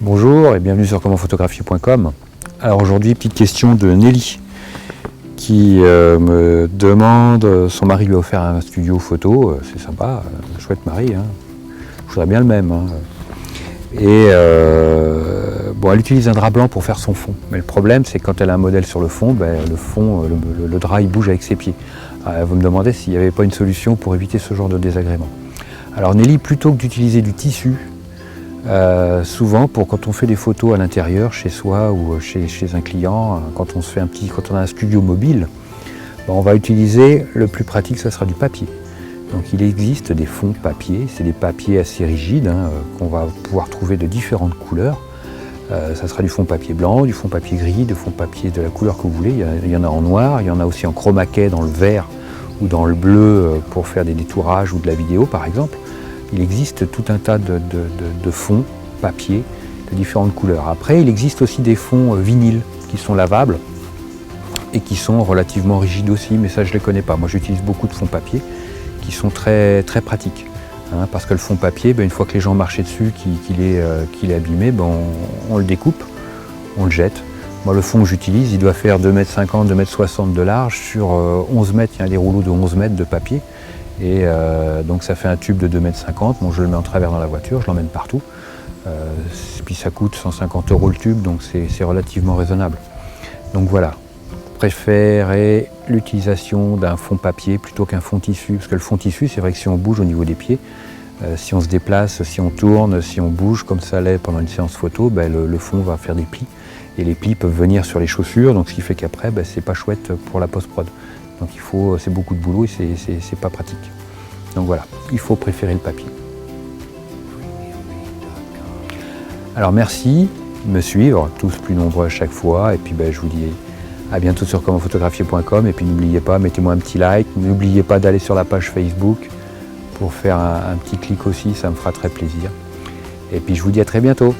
Bonjour et bienvenue sur commentphotographier.com. Alors aujourd'hui, petite question de Nelly qui me demande, son mari lui a offert un studio photo, c'est sympa, chouette mari, hein. Je voudrais bien le même. Hein. Et bon, elle utilise un drap blanc pour faire son fond, mais le problème c'est quand elle a un modèle sur le fond, le drap il bouge avec ses pieds. Alors, vous me demandez s'il n'y avait pas une solution pour éviter ce genre de désagrément. Alors Nelly, plutôt que d'utiliser du tissu, souvent quand on fait des photos à l'intérieur, chez soi ou chez un client, quand on a un studio mobile, on va utiliser, le plus pratique, ça sera du papier. Donc il existe des fonds papier, c'est des papiers assez rigides qu'on va pouvoir trouver de différentes couleurs. Ça sera du fond papier blanc, du fond papier gris, du fond papier de la couleur que vous voulez. Il y en a en noir, il y en a aussi en chroma-key dans le vert ou dans le bleu pour faire des détourages ou de la vidéo par exemple. Il existe tout un tas de fonds papier de différentes couleurs. Après, il existe aussi des fonds vinyles qui sont lavables et qui sont relativement rigides aussi, mais ça je ne les connais pas. Moi j'utilise beaucoup de fonds papier qui sont très, très pratiques. Parce que le fond papier, une fois que les gens marchaient dessus, qu'il est abîmé, on le découpe, on le jette. Moi le fond que j'utilise, il doit faire 2,50 m, 2,60 m de large sur 11 mètres, il y a des rouleaux de 11 mètres de papier. Et donc ça fait un tube de 2,50 m, je le mets en travers dans la voiture, je l'emmène partout. Puis ça coûte 150 € le tube, donc c'est relativement raisonnable. Donc voilà, préférez l'utilisation d'un fond papier plutôt qu'un fond tissu, parce que le fond tissu, c'est vrai que si on bouge au niveau des pieds, si on se déplace, si on tourne, si on bouge comme ça l'est pendant une séance photo, le fond va faire des plis. Et les plis peuvent venir sur les chaussures, donc ce qui fait qu'après, c'est pas chouette pour la post-prod. Donc c'est beaucoup de boulot et c'est pas pratique. Donc voilà, il faut préférer le papier. Alors merci de me suivre, tous plus nombreux à chaque fois, et puis je vous dis à bientôt sur commentphotographier.com, et puis n'oubliez pas, mettez-moi un petit like, n'oubliez pas d'aller sur la page Facebook pour faire un petit clic aussi, ça me fera très plaisir. Et puis je vous dis à très bientôt.